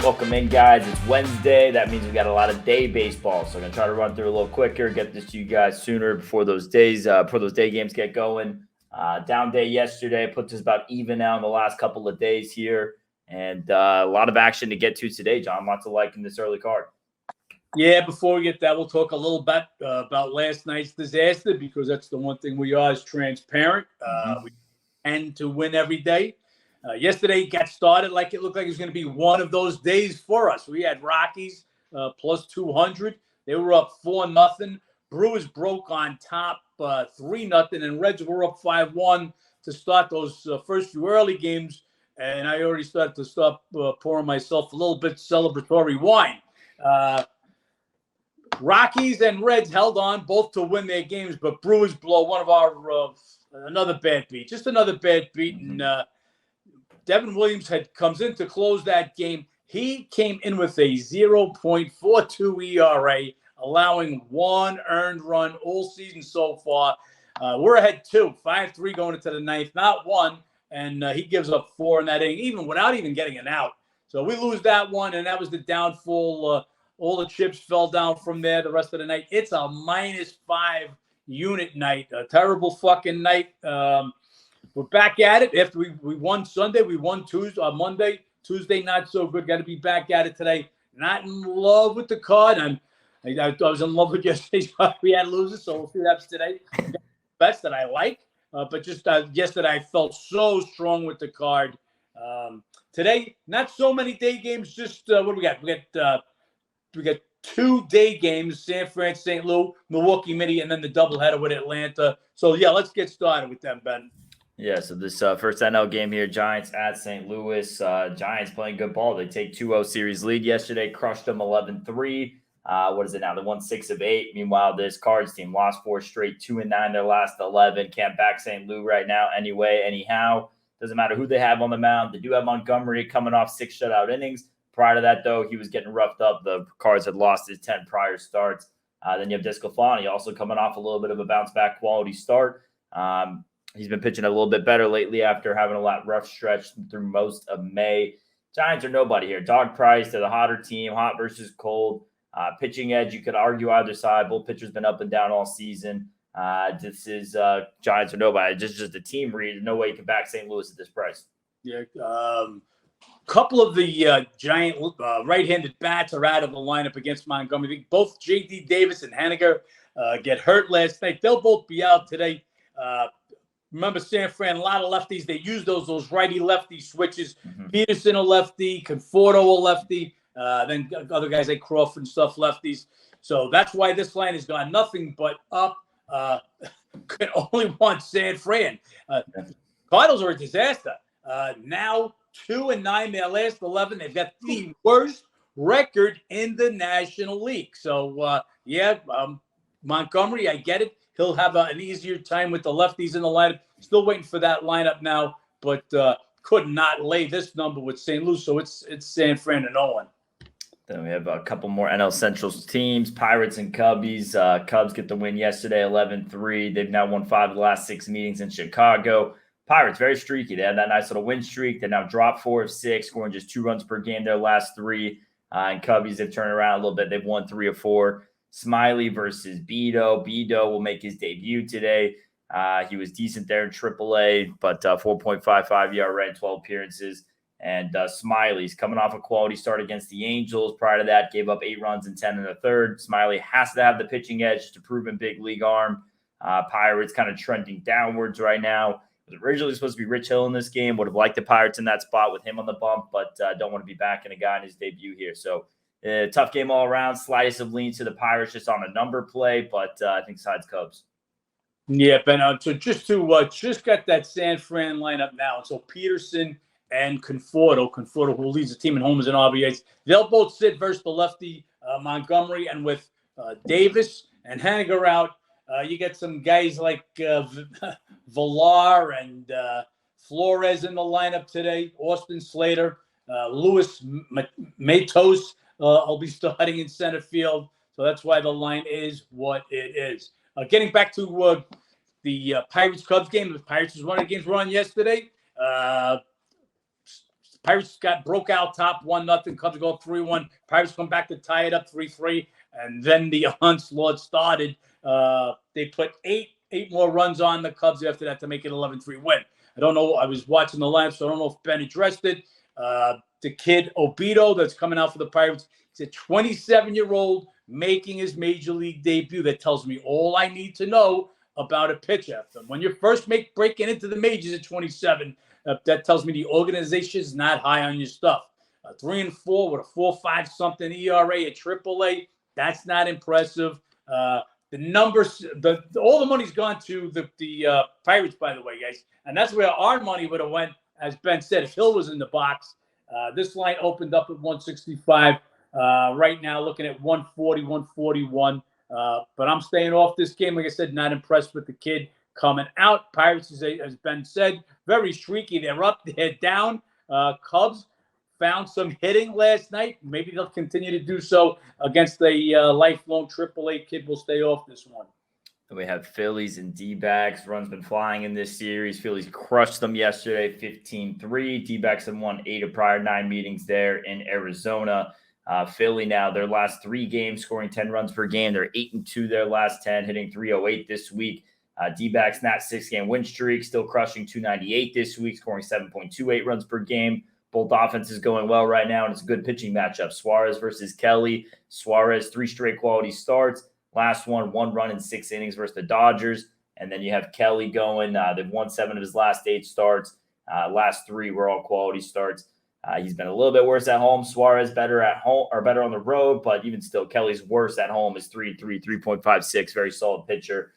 Welcome in, guys. It's Wednesday. That means we got a lot of day baseball. So I'm gonna try to run through a little quicker, get this to you guys sooner before those day games get going. Down day yesterday puts us about even now in the last couple of days here, and a lot of action to get to today, John. Lots of like in this early card. Yeah, before we get that, we'll talk a little bit about last night's disaster, because that's the one thing we are is transparent. We tend to win every day. Yesterday got started like it looked like it was going to be one of those days for us. We had Rockies plus 200. They were up 4-0. Brewers broke on top 3-0, and Reds were up 5-1 to start those first few early games. And I already started to stop pouring myself a little bit celebratory wine. Rockies and Reds held on both to win their games, but Brewers blow one of our another bad beat, just another bad beat. And Devin Williams comes in to close that game. He came in with a 0.42 ERA, allowing one earned run all season so far. We're ahead 5-3 going into the ninth, not one, and he gives up 4 in that inning, even without even getting an out. So we lose that one, and that was the downfall. All the chips fell down from there the rest of the night. It's a -5 unit night, a terrible fucking night. We're back at it after we won Sunday. We won Monday. Tuesday, not so good. Got to be back at it today. Not in love with the card. I was in love with yesterday's card. We had losers, so we'll see what happens today. Best that I like. But just yesterday, I felt so strong with the card. Today, not so many day games. Just what do we got? We got 2 day games: San Fran, St. Louis, Milwaukee, Mini, and then the doubleheader with Atlanta. So yeah, let's get started with them, Ben. Yeah, so this first NL game here, Giants at St. Louis. Giants playing good ball. They take 2-0 series lead yesterday, crushed them 11-3. What is it now? They won 6 of 8. Meanwhile, this Cards team lost 4 straight, 2-9 their last 11. Can't back St. Louis right now anyway, anyhow. Doesn't matter who they have on the mound. They do have Montgomery coming off 6 shutout innings. Prior to that, though, he was getting roughed up. The Cards had lost his 10 prior starts. Then you have Desclafani also coming off a little bit of a bounce-back quality start. He's been pitching a little bit better lately after having a rough stretch through most of May. Giants are nobody here. Dog price, they're the hotter team, hot versus cold. Pitching edge, you could argue either side. Both pitchers been up and down all season. This is Giants are nobody. Just a team read. No way you can back St. Louis at this price. Yeah. Couple of the Giant right-handed bats are out of the lineup against Montgomery. Both J.D. Davis and Haniger get hurt last night. They'll both be out today. Remember, San Fran, a lot of lefties. They use those righty-lefty switches. Peterson a lefty, Conforto a lefty. Then other guys like Crawford and stuff, lefties. So that's why this line has gone nothing but up. Could only want San Fran. Cardinals are a disaster. Now 2-9 their last 11. They've got the worst record in the National League. So, Montgomery, I get it. He'll have an easier time with the lefties in the lineup. Still waiting for that lineup now, but could not lay this number with St. Louis. So it's San Fran and Owen. Then we have a couple more NL Central teams, Pirates and Cubbies. Cubs get the win yesterday, 11-3. They've now won 5 of the last 6 meetings in Chicago. Pirates, very streaky. They had that nice little win streak. They now dropped 4 of 6, scoring just 2 runs per game their last 3. And Cubbies have turned around a little bit. They've won 3 of 4. Smiley versus Beto. Beto will make his debut today. He was decent there in AAA, but 4.55 ERA in 12 appearances. And Smiley's coming off a quality start against the Angels. Prior to that, gave up 8 runs and 10 in the third. Smiley has to have the pitching edge to prove in big league arm. Pirates kind of trending downwards right now. It was originally supposed to be Rich Hill in this game. Would have liked the Pirates in that spot with him on the bump, but don't want to be backing a guy in his debut here. So tough game all around. Slightest of leans to the Pirates just on a number play, but I think sides Cubs. Yeah, Ben. So just got that San Fran lineup now. So Peterson and Conforto, who leads the team in homers and RBIs, they'll both sit versus the lefty Montgomery, and with Davis and Haniger out, you get some guys like Villar and Flores in the lineup today. Austin Slater, Luis Matos will be starting in center field. So that's why the line is what it is. Getting back to the Pirates-Cubs game, the Pirates was one of the games were on yesterday. Pirates broke out top 1-0. Cubs go 3-1. Pirates come back to tie it up 3-3. And then the onslaught started. They put eight more runs on the Cubs after that to make it 11-3 win. I don't know. I was watching the live, so I don't know if Ben addressed it. The kid Obito that's coming out for the Pirates, he's a 27-year-old making his major league debut. That tells me all I need to know about a pitcher. When you're first breaking into the majors at 27, that tells me the organization is not high on your stuff. 3-4 with a 4.5 something ERA at AAA. That's not impressive. The numbers, all the money's gone to the Pirates, by the way, guys, and that's where our money would have went. As Ben said, if Hill was in the box, this line opened up at 165. Right now, looking at 140, 141. But I'm staying off this game. Like I said, not impressed with the kid coming out. Pirates, as Ben said, very streaky. They're up, they're down. Cubs found some hitting last night. Maybe they'll continue to do so against the lifelong AAA kid. We'll stay off this one. And we have Phillies and D-backs. Runs been flying in this series. Phillies crushed them yesterday, 15-3. D-backs have won 8 of prior 9 meetings there in Arizona. Philly now, their last 3 games, scoring 10 runs per game. They're 8-2 their last 10, hitting 308 this week. D-backs, that 6-game win streak, still crushing 298 this week, scoring 7.28 runs per game. Both offenses going well right now, and it's a good pitching matchup. Suarez versus Kelly. Suarez, 3 straight quality starts. Last one 1 run in 6 innings versus the Dodgers. And then you have Kelly going. They've won 7 of his last 8 starts. Last 3 were all quality starts. He's been a little bit worse at home. Suarez better at home or better on the road, but even still, Kelly's worse at home is 3.56. Very solid pitcher.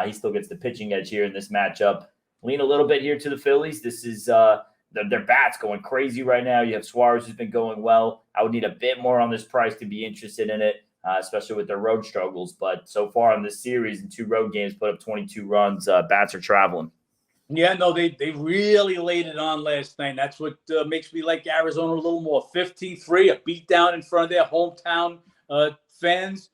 He still gets the pitching edge here in this matchup. Lean a little bit here to the Phillies. This is their bats going crazy right now. You have Suarez who's been going well. I would need a bit more on this price to be interested in it, especially with their road struggles. But so far in this series, in 2 road games, put up 22 runs. Bats are traveling. Yeah, no, they really laid it on last night. That's what makes me like Arizona a little more. 15-3, a beatdown in front of their hometown fans.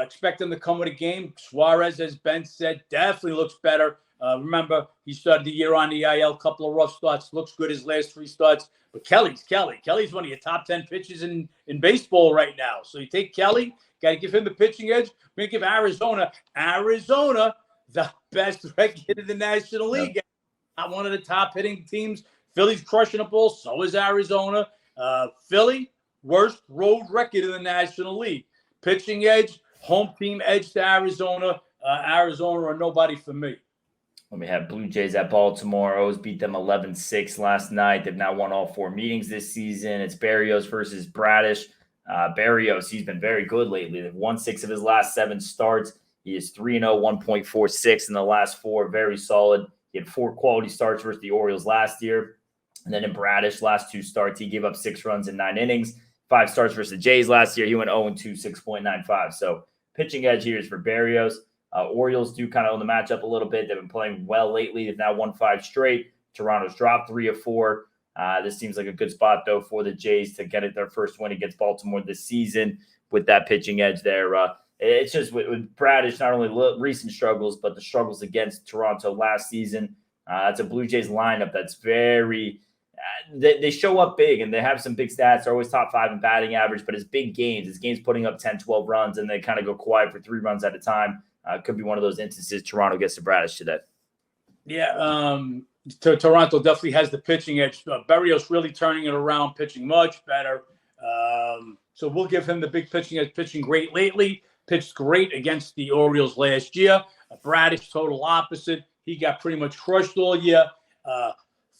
Expect them to come with a game. Suarez, as Ben said, definitely looks better. Remember, he started the year on the IL, couple of rough starts, looks good his last 3 starts. But Kelly's one of your top 10 pitchers in baseball right now. So you take Kelly, got to give him the pitching edge. We're going to give Arizona, the best record in the National League. Yep. Not one of the top hitting teams. Philly's crushing the ball. So is Arizona. Philly, worst road record in the National League. Pitching edge, home team edge to Arizona. Arizona or nobody for me. When we have Blue Jays at Baltimore, O's beat them 11-6 last night. They've now won all 4 meetings this season. It's Berrios versus Bradish. Berrios, he's been very good lately. They've won 6 of his last 7 starts. He is 3-0, 1.46 in the last 4. Very solid. He had 4 quality starts versus the Orioles last year. And then in Bradish, last 2 starts, he gave up 6 runs in 9 innings. 5 starts versus the Jays last year. He went 0-2, 6.95. So pitching edge here is for Berrios. Orioles do kind of own the matchup a little bit. They've been playing well lately. They've now won 5 straight. Toronto's dropped 3 of 4. This seems like a good spot, though, for the Jays to get their first win against Baltimore this season with that pitching edge there. It's just with Bradish, not only recent struggles, but the struggles against Toronto last season. It's a Blue Jays lineup that's very they show up big, and they have some big stats. They're always top 5 in batting average, but it's big games. It's games putting up 10, 12 runs, and they kind of go quiet for 3 runs at a time. Could be one of those instances Toronto gets to Bradish today. Yeah, Toronto definitely has the pitching edge. Berrios really turning it around, pitching much better. So we'll give him the big pitching edge, pitching great lately. Pitched great against the Orioles last year. Bradish, total opposite. He got pretty much crushed all year.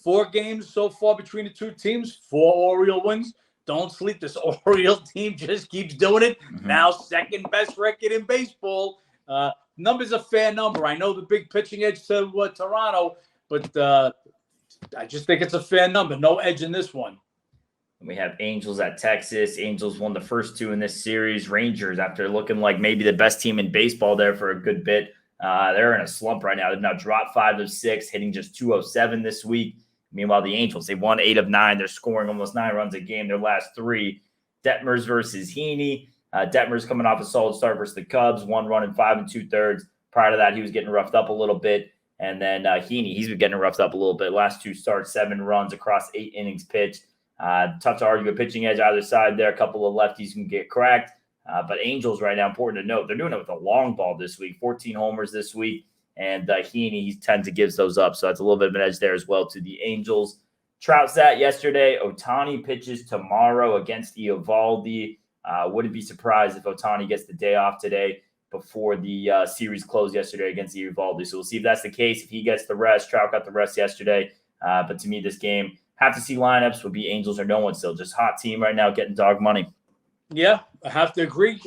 4 games so far between the 2 teams, 4 Oriole wins. Don't sleep. This Oriole team just keeps doing it. Mm-hmm. Now second best record in baseball. Number's a fair number. I know the big pitching edge to Toronto, but I just think it's a fair number. No edge in this one. We have Angels at Texas. Angels won the first 2 in this series. Rangers, after looking like maybe the best team in baseball there for a good bit, they're in a slump right now. They've now dropped 5 of 6, hitting just 207 this week. Meanwhile, the Angels, they won 8 of 9. They're scoring almost 9 runs a game their last 3. Detmers versus Heaney. Detmer's coming off a solid start versus the Cubs, 1 run in 5 2/3. Prior to that, he was getting roughed up a little bit. And then Heaney, he's been getting roughed up a little bit. Last 2 starts, 7 runs across 8 innings pitched. Tough to argue a pitching edge either side there. A couple of lefties can get cracked. But Angels right now, important to note, they're doing it with a long ball this week, 14 homers this week. And he tends to give those up. So that's a little bit of an edge there as well to the Angels. Trout sat yesterday. Ohtani pitches tomorrow against Eovaldi. Wouldn't be surprised if Ohtani gets the day off today before the series closed yesterday against Eovaldi. So we'll see if that's the case. If he gets the rest, Trout got the rest yesterday. But to me, this game, have to see lineups, would be Angels or no one still. Just hot team right now getting dog money. Yeah, I have to agree.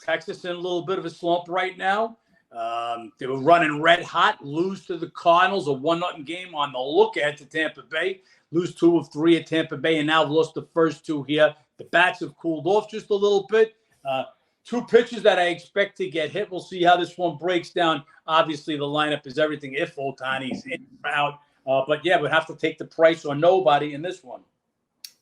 Texas in a little bit of a slump right now. They were running red hot, lose to the Cardinals, a 1-0 game on the look ahead to Tampa Bay, lose 2 of 3 at Tampa Bay, and now lost the first 2 here. The bats have cooled off just a little bit. 2 pitches that I expect to get hit. We'll see how this one breaks down. Obviously, the lineup is everything if Ohtani's in or out. But, yeah, we'd have to take the price or nobody in this one.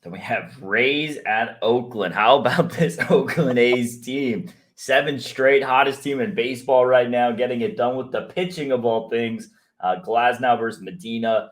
Then we have Rays at Oakland. How about this Oakland A's team? 7 straight, hottest team in baseball right now, getting it done with the pitching of all things. Glasnow versus Medina.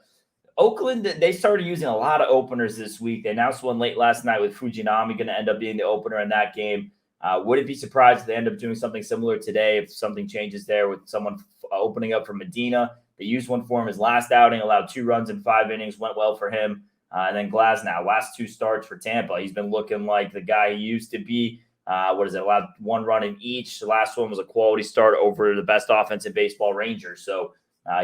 Oakland, they started using a lot of openers this week. They announced one late last night with Fujinami going to end up being the opener in that game. Wouldn't be surprised if they end up doing something similar today if something changes there with someone opening up for Medina. They used one for him his last outing, allowed 2 runs in 5 innings, went well for him. And then Glasnow, last 2 starts for Tampa. He's been looking like the guy he used to be. Allowed 1 run in each. The last one was a quality start over the best offense in baseball, Rangers. So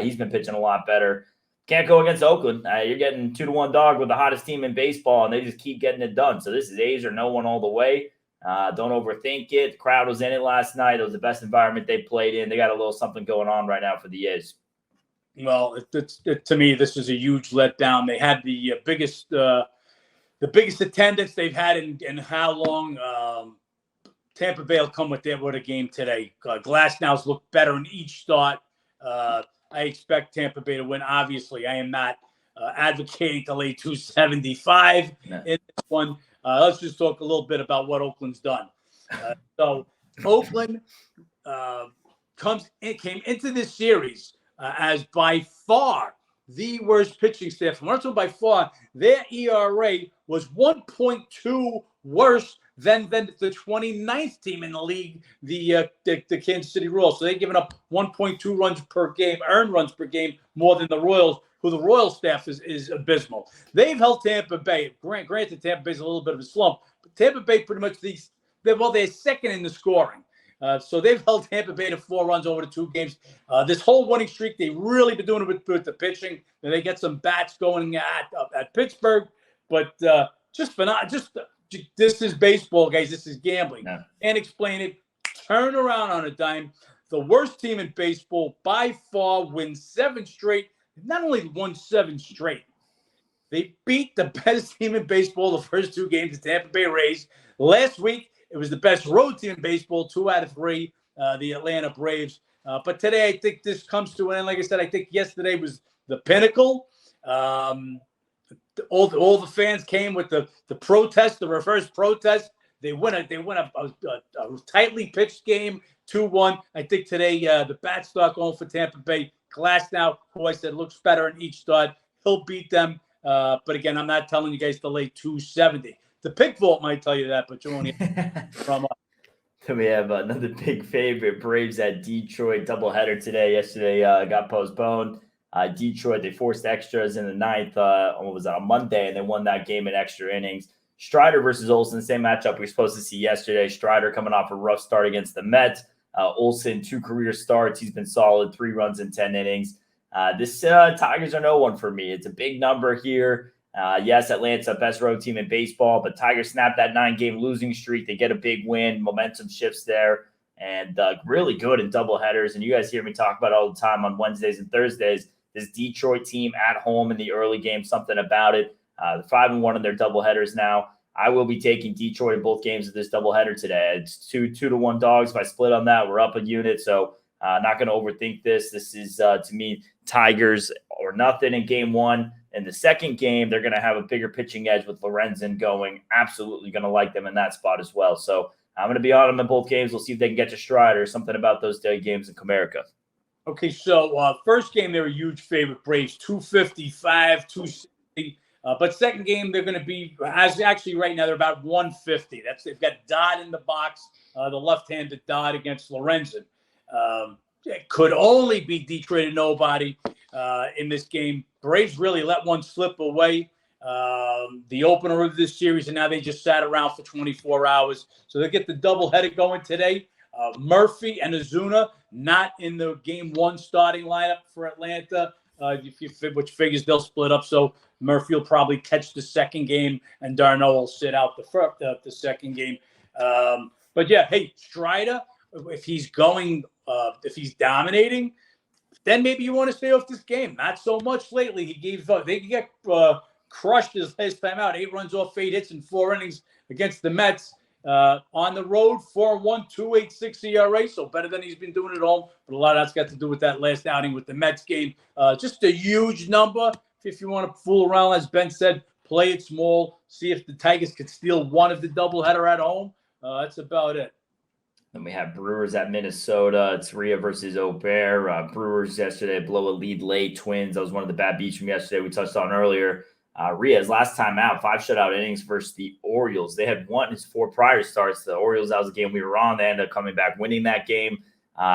he's been pitching a lot better. Can't go against Oakland. You're getting 2-1 dog with the hottest team in baseball, and they just keep getting it done. So this is A's or no one all the way. Don't overthink it. The crowd was in it last night. It was the best environment they played in. They got a little something going on right now for the A's. Well, to me, this is a huge letdown. They had the biggest attendance they've had in how long. Tampa Bay will come with a game today. Glasnow's looked better in each start. I expect Tampa Bay to win. Obviously, I am not advocating to lay 275 in this one. Let's just talk a little bit about what Oakland's done. So Oakland came into this series as by far the worst pitching staff. And by far, their ERA was 1.2 worse than the 29th team in the league, the Kansas City Royals. So they've given up 1.2 runs per game, earned runs per game, more than the Royals, who the Royals staff is abysmal. They've held Tampa Bay. Granted, Tampa Bay's a little bit of a slump, but Tampa Bay pretty much they're second in the scoring. So they've held Tampa Bay to 4 runs over the 2 games. This whole winning streak, they've really been doing it with the pitching. And they get some bats going at Pittsburgh, but this is baseball, guys. This is gambling. Yeah. Can't explain it. Turn around on a dime. The worst team in baseball by far wins 7 straight. Not only won 7 straight, they beat the best team in baseball the first 2 games, the Tampa Bay Rays. Last week, it was the best road team in baseball, 2 out of 3, the Atlanta Braves. But today, I think this comes to an end. Like I said, I think yesterday was the pinnacle. All the fans came with the protest, the reverse protest. They win a tightly pitched game, 2-1. I think today the bats start going for Tampa Bay. Glasnow, who I said looks better in each start, he'll beat them. But again, I'm not telling you guys to lay 270. The pick vault might tell you that, but you won't from us. Then we have another big favorite, Braves at Detroit doubleheader today. Yesterday got postponed. Detroit, they forced extras in the 9th. What was that, on Monday, and they won that game in extra innings. Strider versus Olsen, same matchup we were supposed to see yesterday. Strider coming off a rough start against the Mets. Olsen, 2 career starts. He's been solid, 3 runs in 10 innings. This Tigers are no one for me. It's a big number here. Yes, Atlanta's best road team in baseball, but Tigers snapped that 9-game losing streak. They get a big win. Momentum shifts there, and really good in doubleheaders. And you guys hear me talk about it all the time on Wednesdays and Thursdays. This Detroit team at home in the early game, something about it. The 5-1 in their doubleheaders now. I will be taking Detroit in both games of this doubleheader today. It's 2-1 dogs. If I split on that, we're up a unit. So not going to overthink this. This is, to me, Tigers or nothing in game 1. In the second game, they're going to have a bigger pitching edge with Lorenzen going. Absolutely going to like them in that spot as well. So I'm going to be on them in both games. We'll see if they can get to Strider or something about those day games in Comerica. Okay, so first game, they were a huge favorite. Braves, 255, 260. But second game, they're going to be actually right now they're about 150. They've got Dodd in the box, the left-handed Dodd against Lorenzen. It could only be Detroit and nobody in this game. Braves really let one slip away. The opener of this series, and now they just sat around for 24 hours. So they get the doubleheader going today. Murphy and Ozuna not in the game one starting lineup for Atlanta, which figures they'll split up. So Murphy will probably catch the second game, and Darno will sit out the second game. But yeah, hey, Strider, if he's dominating, then maybe you want to stay off this game. Not so much lately. They get crushed his last time out. 8 runs off 8 hits in 4 innings against the Mets. On the road, 4.1, 2.86 ERA, so better than he's been doing at home. But a lot of that's got to do with that last outing with the Mets game. Just a huge number. If you want to fool around, as Ben said, play it small. See if the Tigers could steal one of the doubleheader at home. That's about it. Then we have Brewers at Minnesota. It's Rhea versus Aubert. Brewers yesterday blow a lead late. Twins. That was one of the bad beats from yesterday we touched on earlier. Rhea's last time out, 5 shutout innings versus the Orioles. They had won his 4 prior starts. The Orioles, that was the game we were on. They ended up coming back, winning that game.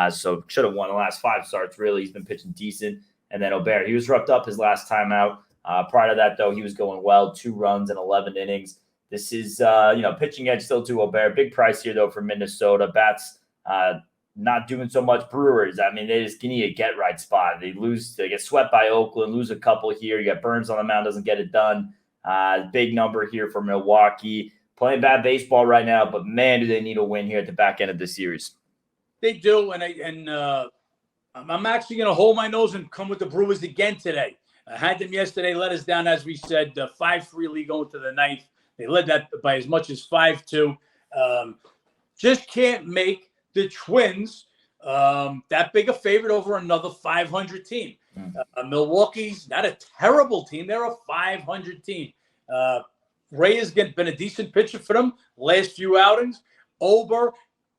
So should have won the last 5 starts, really. He's been pitching decent. And then Aubert, he was roughed up his last time out. Prior to that, though, he was going well. 2 runs in 11 innings. This is, pitching edge still to Aubert. Big price here, though, for Minnesota. Bats not doing so much. Brewers, I mean, they just need a get-right spot. They get swept by Oakland, lose a couple here. You got Burns on the mound, doesn't get it done. Big number here for Milwaukee. Playing bad baseball right now, but, man, do they need a win here at the back end of this series. They do, and I'm actually going to hold my nose and come with the Brewers again today. I had them yesterday, let us down, as we said, 5-3 lead going to the 9th. They led that by as much as 5-2. Just can't make the Twins that big a favorite over another 500 team. Milwaukee's not a terrible team. They're a 500 team. Ray has been a decent pitcher for them last few outings. Ober,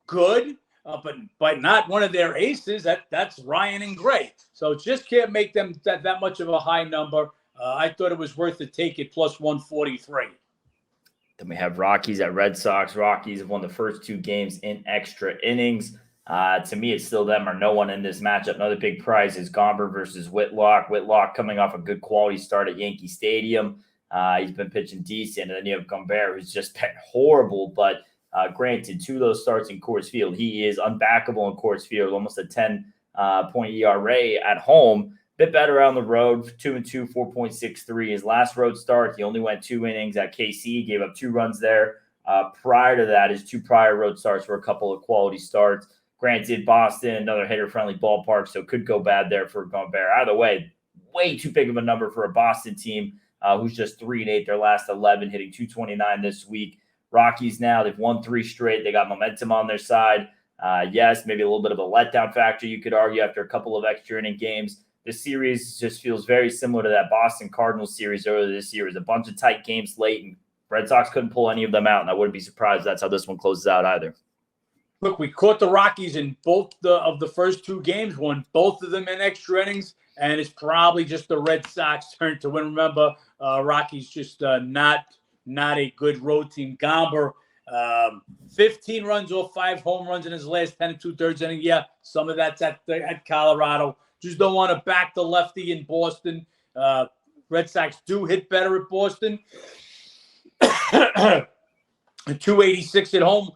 good, but not one of their aces. That's Ryan and Gray. So just can't make them that much of a high number. I thought it was worth to take it plus 143. Then we have Rockies at Red Sox. Rockies have won the first 2 games in extra innings. To me, it's still them or no one in this matchup. Another big prize is Gomber versus Whitlock. Whitlock coming off a good quality start at Yankee Stadium. He's been pitching decent. And then you have Gomber, who's just been horrible. But granted, 2 of those starts in Coors Field. He is unbackable in Coors Field, almost a 10-point ERA at home. Bit better on the road, 2-2, 4.63. His last road start, he only went 2 innings at KC, gave up 2 runs there. Prior to that, his 2 prior road starts were a couple of quality starts. Granted, Boston, another hitter-friendly ballpark, so could go bad there for Gomber. Either way, way too big of a number for a Boston team who's just 3-8 their last 11, hitting 229 this week. Rockies now, they've won 3 straight. They got momentum on their side. Yes, maybe a little bit of a letdown factor, you could argue, after a couple of extra inning games. This series just feels very similar to that Boston Cardinals series earlier this year. It was a bunch of tight games late, and Red Sox couldn't pull any of them out, and I wouldn't be surprised if that's how this one closes out either. Look, we caught the Rockies in both of the first 2 games, won both of them in extra innings, and it's probably just the Red Sox turn to win. Remember, Rockies just not a good road team. Gomber, 15 runs off 5 home runs in his last 10 2/3 inning. Yeah, some of that's at Colorado. Just don't want to back the lefty in Boston. Red Sox do hit better at Boston. 286 at home.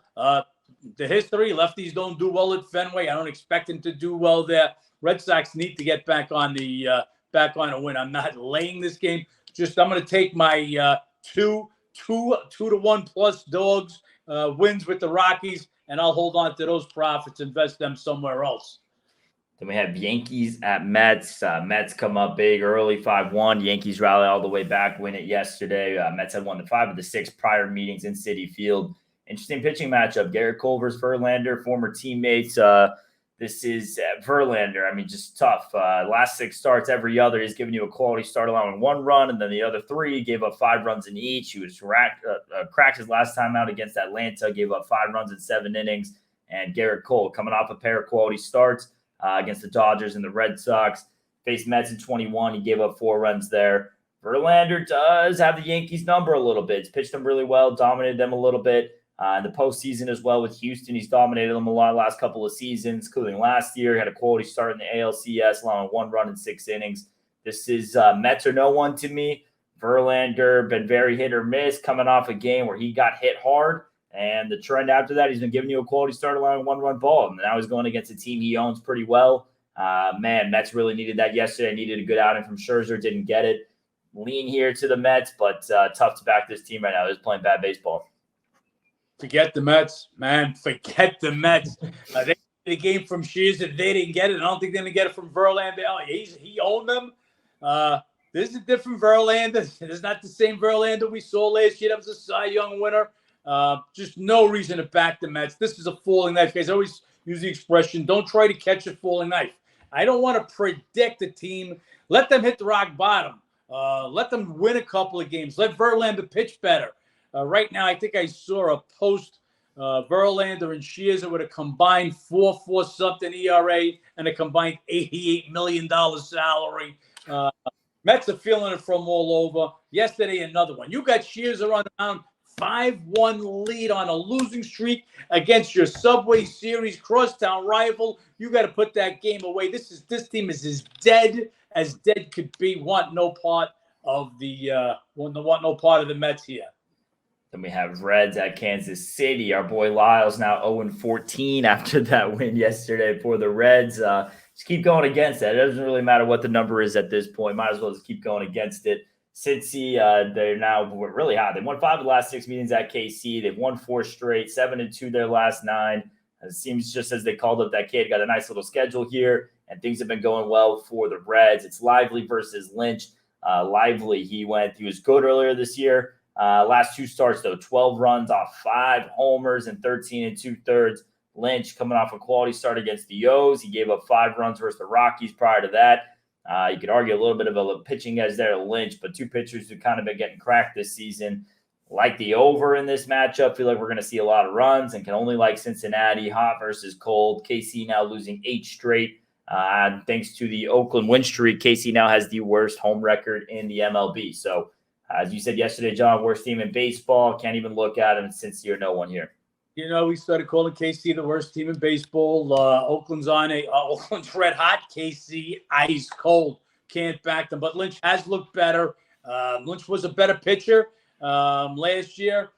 The history, lefties don't do well at Fenway. I don't expect them to do well there. Red Sox need to get back on a win. I'm not laying this game. I'm going to take my 2-1 plus dogs wins with the Rockies, and I'll hold on to those profits, invest them somewhere else. Then we have Yankees at Mets. Mets come up big early, 5-1. Yankees rally all the way back, win it yesterday. Mets had won the 5 of the 6 prior meetings in Citi Field. Interesting pitching matchup. Garrett Cole versus Verlander, former teammates. This is Verlander. I mean, just tough. Last 6 starts, every other, he's giving you a quality start, allowing 1 run, and then the other 3 gave up 5 runs in each. He was cracked his last time out against Atlanta, gave up 5 runs in 7 innings. And Garrett Cole coming off a pair of quality starts against the Dodgers and the Red Sox. Faced Mets in 21. He gave up 4 runs there. Verlander does have the Yankees number a little bit. He's pitched them really well, dominated them a little bit. In the postseason as well with Houston, he's dominated them a lot the last couple of seasons, including last year. He had a quality start in the ALCS, allowing 1 run in 6 innings. This is Mets or no one to me. Verlander been very hit or miss, coming off a game where he got hit hard. And the trend after that, he's been giving you a quality start, allowing 1-run ball. And now he's going against a team he owns pretty well. Mets really needed that yesterday. Needed a good outing from Scherzer, didn't get it. Lean here to the Mets, but tough to back this team right now. They're just playing bad baseball. Forget the Mets, man. Forget the Mets. They got the game from Scherzer. They didn't get it. I don't think they're going to get it from Verlander. He owned them. This is a different Verlander. This is not the same Verlander we saw last year. That was a Cy Young winner. Just no reason to back the Mets. This is a falling knife, guys. I always use the expression, don't try to catch a falling knife. I don't want to predict a team. Let them hit the rock bottom. Let them win a couple of games. Let Verlander pitch better. Right now, I think I saw a post Verlander and Scherzer with a combined 4.4 something ERA and a combined $88 million salary. Mets are feeling it from all over. Yesterday, another one. You got Scherzer on the mound, 5-1 lead on a losing streak against your Subway Series crosstown rival. You got to put that game away. This team is as dead could be. Want no part of the Mets here. Then we have Reds at Kansas City. Our boy Lyles now 0-14 after that win yesterday for the Reds. Just keep going against that. It doesn't really matter what the number is at this point. Might as well just keep going against it. Cincy, they're now really hot. They won 5 of the last 6 meetings at KC. They've won 4 straight, 7-2 their last 9. It seems just as they called up that kid, got a nice little schedule here, and things have been going well for the Reds. It's Lively versus Lynch. Lively, he was good earlier this year. Last 2 starts, though, 12 runs off 5 homers and 13 2/3. Lynch coming off a quality start against the O's. He gave up 5 runs versus the Rockies prior to that. You could argue a little bit of a pitching edge there to Lynch, but 2 pitchers who kind of been getting cracked this season. Like the over in this matchup, feel like we're going to see a lot of runs and can only like Cincinnati, hot versus cold. KC now losing 8 straight. Thanks to the Oakland win streak, KC now has the worst home record in the MLB. So, as you said yesterday, John, worst team in baseball. Can't even look at them since you're no one here. You know, we started calling KC the worst team in baseball. Oakland's red hot. KC ice cold. Can't back them. But Lynch has looked better. Lynch was a better pitcher last year.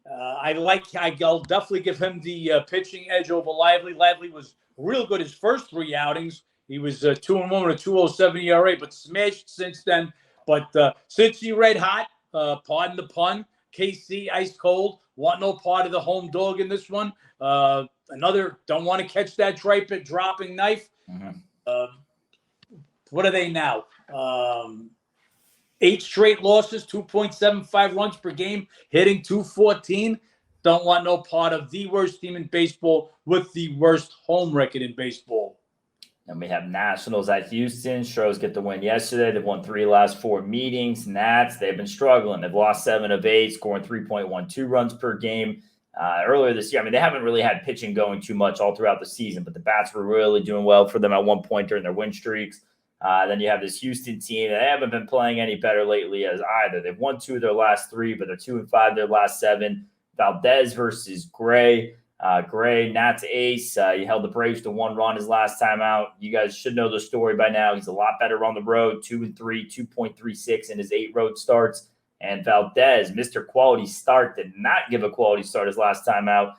I'll definitely give him the pitching edge over Lively. Lively was real good his first 3 outings. He was 2-1 with a 2.07 ERA, but smashed since then. But Cincy red hot, pardon the pun. KC ice cold. Want no part of the home dog in this one. Another don't want to catch that dropping knife. Mm-hmm. What are they now? 8 straight losses, 2.75 runs per game, hitting .214. Don't want no part of the worst team in baseball with the worst home record in baseball. And we have Nationals at Houston. Stros get the win yesterday. They've won 3 last 4 meetings. Nats, they've been struggling. They've lost 7 of 8, scoring 3.12 runs per game. Earlier this year, they haven't really had pitching going too much all throughout the season, but the bats were really doing well for them at one point during their win streaks. Then you have this Houston team. They haven't been playing any better lately as either. They've won 2 of their last 3, but they're 2-5 their last 7. Valdez versus Gray. Gray, Nats ace. He held the Braves to 1 run his last time out. You guys should know the story by now. He's a lot better on the road, 2-3, 2.36 in his 8 road starts. And Valdez, Mr. Quality Start, did not give a quality start his last time out.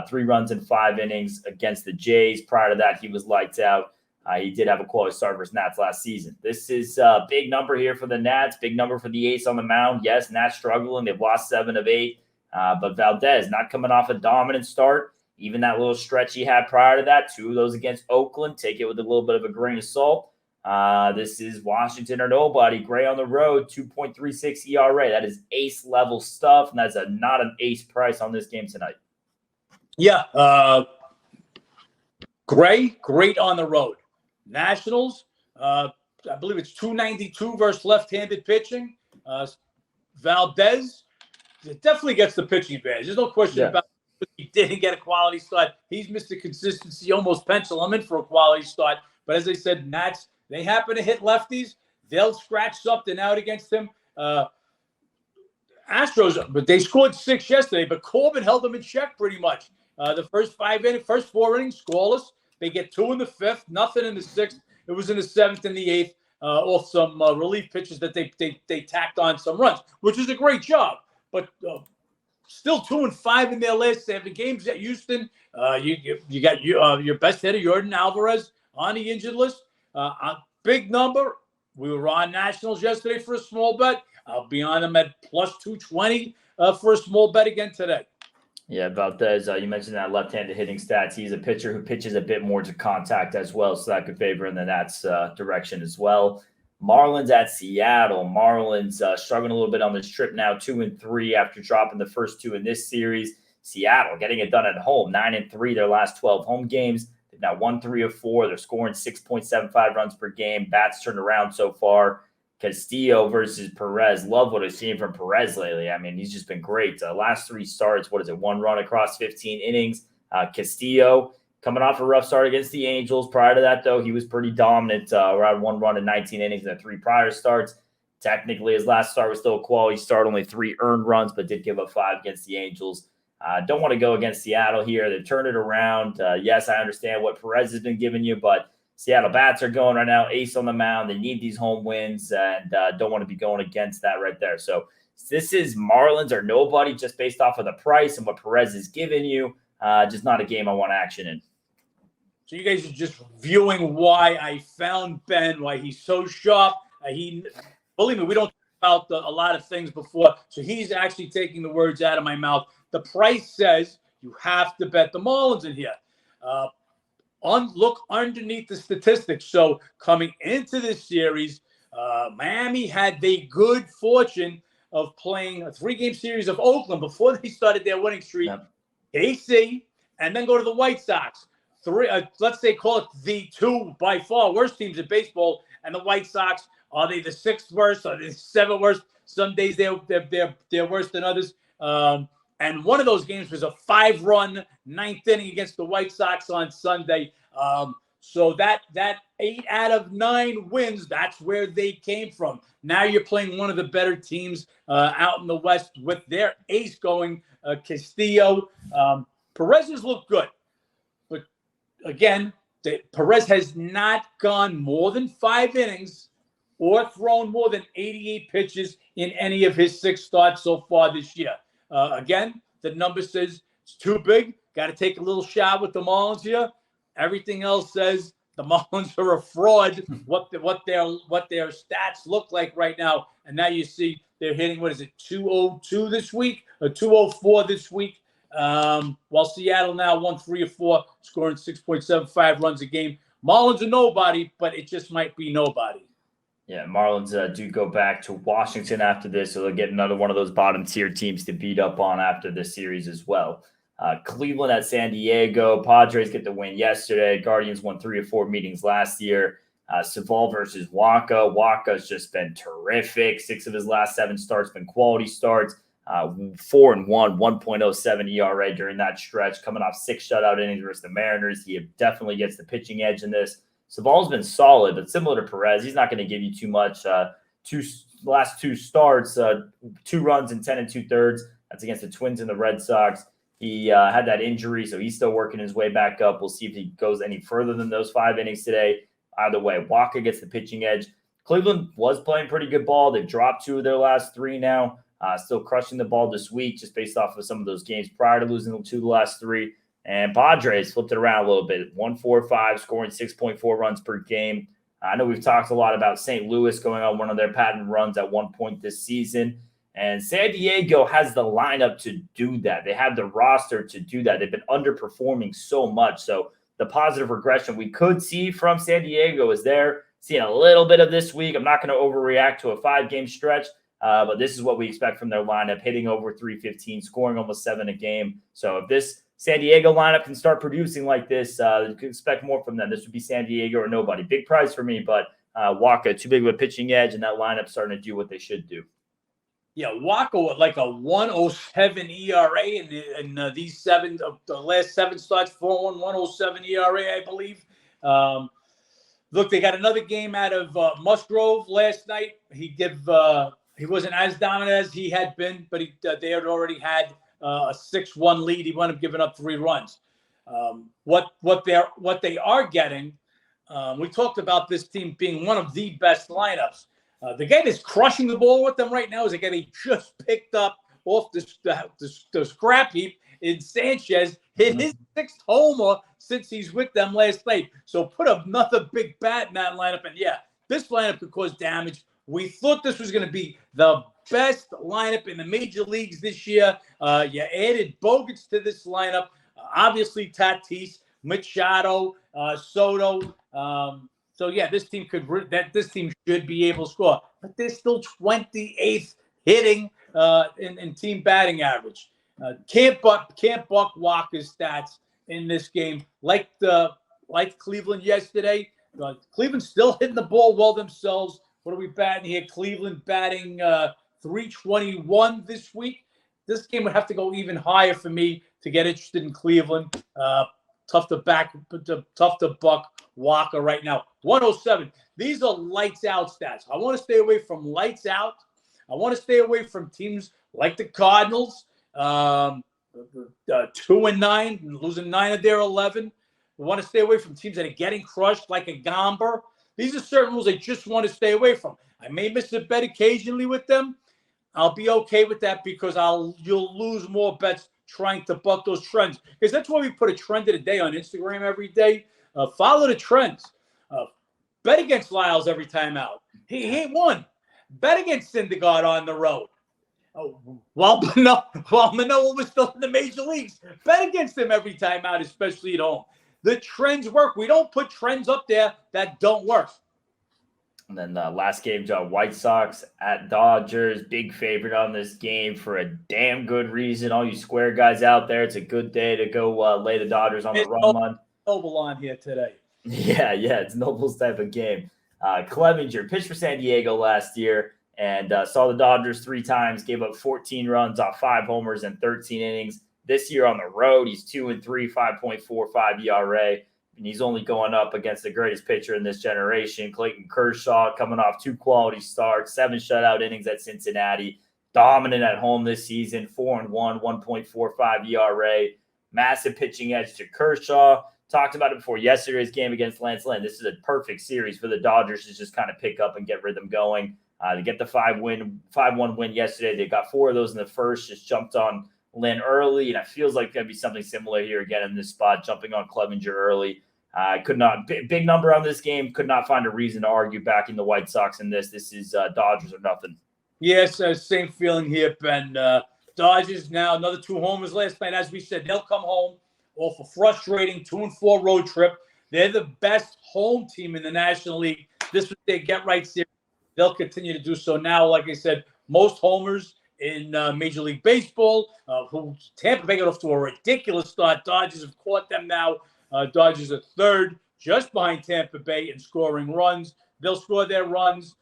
3 runs in 5 innings against the Jays. Prior to that, he was lights out. He did have a quality start versus Nats last season. This is a big number here for the Nats, big number for the ace on the mound. Yes, Nats struggling. They've lost 7 of 8. But Valdez not coming off a dominant start. Even that little stretch he had prior to that, 2 of those against Oakland. Take it with a little bit of a grain of salt. This is Washington or nobody. Gray on the road, 2.36 ERA. That is ace level stuff, and that's not an ace price on this game tonight. Yeah. Gray, great on the road. Nationals, I believe it's 292 versus left-handed pitching. Valdez, it definitely gets the pitching advantage. There's no question about it. He didn't get a quality start. He's Mr. Consistency, almost pencil him in for a quality start. But as I said, Nats, they happen to hit lefties. They'll scratch something out against him. Astros, but they scored 6 yesterday, but Corbin held them in check pretty much. The first 4 innings, scoreless. They get 2 in the 5th, nothing in the 6th. It was in the 7th and the 8th, off some relief pitches that they tacked on some runs, which is a great job. But still 2-5 in their last 7 games at Houston. You got your best hitter, Jordan Alvarez, on the injured list. A big number. We were on Nationals yesterday for a small bet. I'll be on them at plus 220 for a small bet again today. Yeah, Valdez, you mentioned that left-handed hitting stats. He's a pitcher who pitches a bit more to contact as well, so that could favor in the Nats direction as well. Marlins at Seattle. Marlins struggling a little bit on this trip now, 2-3 after dropping the first 2 in this series. Seattle getting it done at home, 9-3 their last 12 home games. They've now won 3 of 4. They're scoring 6.75 runs per game. Bats turned around so far. Castillo versus Perez. Love what I've seen from Perez lately. I mean, he's just been great. Last 3 starts, 1 run across 15 innings. Castillo coming off a rough start against the Angels. Prior to that, though, he was pretty dominant. Around 1 run in 19 innings in the 3 prior starts. Technically, his last start was still a quality start, only 3 earned runs, but did give up 5 against the Angels. Don't want to go against Seattle here. They've turned it around. Yes, I understand what Perez has been giving you, but Seattle bats are going right now, ace on the mound. They need these home wins and don't want to be going against that right there. So this is Marlins or nobody just based off of the price and what Perez is giving you. Just not a game I want action in. So you guys are just viewing why I found Ben, why he's so sharp. Believe me, we don't talk about a lot of things before. So he's actually taking the words out of my mouth. The price says you have to bet the Marlins in here. Look underneath the statistics. So coming into this series, Miami had the good fortune of playing a 3-game series of Oakland before they started their winning streak. Yep. AC, and then go to the White Sox. Let's say call it the 2 by far worst teams in baseball. And the White Sox, are they the 6th worst? Are they the 7th worst? Some days they're worse than others. And one of those games was a 5-run 9th inning against the White Sox on Sunday. So that 8 out of 9 wins, that's where they came from. Now you're playing one of the better teams out in the West with their ace going, Castillo. Perez has looked good. But again, Perez has not gone more than 5 innings or thrown more than 88 pitches in any of his 6 starts so far this year. Again, the number says it's too big. Got to take a little shot with the Marlins here. Everything else says the Marlins are a fraud. What their stats look like right now, and now you see they're hitting 202 this week or 204 this week. While Seattle now won 3 of 4, scoring 6.75 runs a game. Marlins are nobody, but it just might be nobody. Yeah, Marlins do go back to Washington after this, so they'll get another one of those bottom-tier teams to beat up on after this series as well. Cleveland at San Diego. Padres get the win yesterday. Guardians won 3 of 4 meetings last year. Savall versus Waka. Waka's just been terrific. 6 of his last 7 starts been quality starts. 4-1, 1.07 ERA during that stretch. Coming off 6 shutout innings versus the Mariners. He definitely gets the pitching edge in this. Savall's been solid, but similar to Perez, he's not going to give you too much. Last 2 starts, 2 runs in 10 2/3. That's against the Twins and the Red Sox. He had that injury, so he's still working his way back up. We'll see if he goes any further than those 5 innings today. Either way, Waka gets the pitching edge. Cleveland was playing pretty good ball. They've dropped 2 of their last 3 now. Still crushing the ball this week, just based off of some of those games prior to losing 2 of the last 3. And Padres flipped it around a little bit. 1-4-5, scoring 6.4 runs per game. I know we've talked a lot about St. Louis going on one of their patent runs at one point this season. And San Diego has the lineup to do that. They have the roster to do that. They've been underperforming so much. So the positive regression we could see from San Diego is there. Seeing a little bit of this week. I'm not going to overreact to a 5-game stretch. But this is what we expect from their lineup, hitting over 315, scoring almost 7 a game. So if this San Diego lineup can start producing like this, you can expect more from them. This would be San Diego or nobody. Big price for me, but Waka, too big of a pitching edge, and that lineup starting to do what they should do. Yeah, Waka with like a 107 ERA in the last 7 starts, 4-1, 107 ERA, I believe. Look, they got another game out of Musgrove last night. He gave He wasn't as dominant as he had been, but they had already had a 6-1 lead. He wound up giving up 3 runs. What they are getting, we talked about this team being one of the best lineups. The guy that's crushing the ball with them right now is a guy they just picked up off the scrap heap in Sanchez. Hit his 6th homer since he's with them last night. So put another big bat in that lineup. And yeah, this lineup could cause damage. We thought this was going to be the best lineup in the major leagues this year. You added Bogarts to this lineup. Obviously, Tatis, Machado, Soto. So yeah, this team should be able to score, but they're still 28th hitting in team batting average. Can't buck Walker's stats in this game like Cleveland yesterday. Cleveland's still hitting the ball well themselves. What are we batting here? Cleveland batting 321 this week. This game would have to go even higher for me to get interested in Cleveland. Tough to buck Walker right now. 107. These are lights out stats. I want to stay away from lights out. I want to stay away from teams like the Cardinals, 2-9, losing 9 of their 11. We want to stay away from teams that are getting crushed like a Gomber. These are certain rules I just want to stay away from. I may miss a bet occasionally with them. I'll be okay with that because you'll lose more bets trying to buck those trends. Because that's why we put a trend of the day on Instagram every day. Follow the trends. Bet against Lyles every time out. He ain't won. Bet against Syndergaard on the road. While Manoah was still in the major leagues. Bet against him every time out, especially at home. The trends work. We don't put trends up there that don't work. And then last game, White Sox at Dodgers. Big favorite on this game for a damn good reason. All you square guys out there, it's a good day to go lay the Dodgers on the run. Noble on here today. Yeah, it's Noble's type of game. Clevenger pitched for San Diego last year and saw the Dodgers 3 times, gave up 14 runs off 5 homers and 13 innings. This year on the road, he's 2-3, 5.45 ERA, and he's only going up against the greatest pitcher in this generation, Clayton Kershaw, coming off 2 quality starts, 7 shutout innings at Cincinnati, dominant at home this season, 4-1, 1.45 ERA, massive pitching edge to Kershaw. Talked about it before yesterday's game against Lance Lynn. This is a perfect series for the Dodgers to just kind of pick up and get rhythm going. To get the 5-1 win yesterday, they got 4 of those in the first, just jumped on Lynn early, and it feels like going to be something similar here again in this spot, jumping on Clevenger early. Big number on this game. Could not find a reason to argue backing the White Sox in this. This is Dodgers or nothing. Yes, same feeling here, Ben. Dodgers now another 2 homers last night. As we said, they'll come home off a frustrating 2-4 road trip. They're the best home team in the National League. This is their get-right series. They'll continue to do so now. Like I said, most homers in Major League Baseball. Tampa Bay got off to a ridiculous start. Dodgers have caught them now. Dodgers are 3rd, just behind Tampa Bay in scoring runs. They'll score their runs.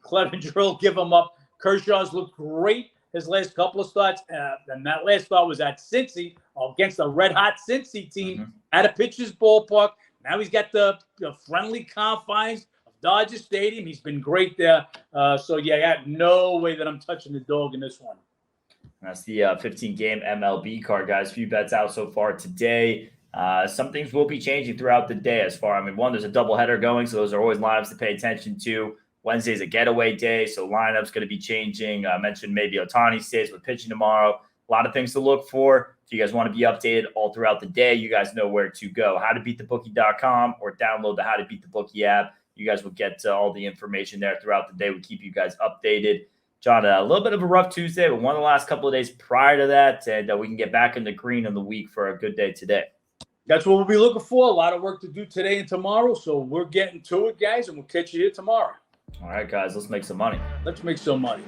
Clevenger will give them up. Kershaw's looked great his last couple of starts. And that last start was at Cincy against a red-hot Cincy team at a pitcher's ballpark. Now he's got the friendly confines of Dodger Stadium. He's been great there. So, yeah, I got no way that I'm touching the dog in this one. That's the 15-game MLB card, guys. Few bets out so far today. Some things will be changing throughout the day one, there's a doubleheader going, so those are always lineups to pay attention to. Wednesday's a getaway day, so lineups going to be changing. I mentioned maybe Ohtani stays with pitching tomorrow. A lot of things to look for. If you guys want to be updated all throughout the day, you guys know where to go. HowToBeatTheBookie.com or download the How to Beat the Bookie app. You guys will get all the information there throughout the day. We keep you guys updated. John, a little bit of a rough Tuesday, but one of the last couple of days prior to that, and we can get back in the green of the week for a good day today. That's what we'll be looking for. A lot of work to do today and tomorrow, so we're getting to it, guys, and we'll catch you here tomorrow. All right, guys, let's make some money. Let's make some money.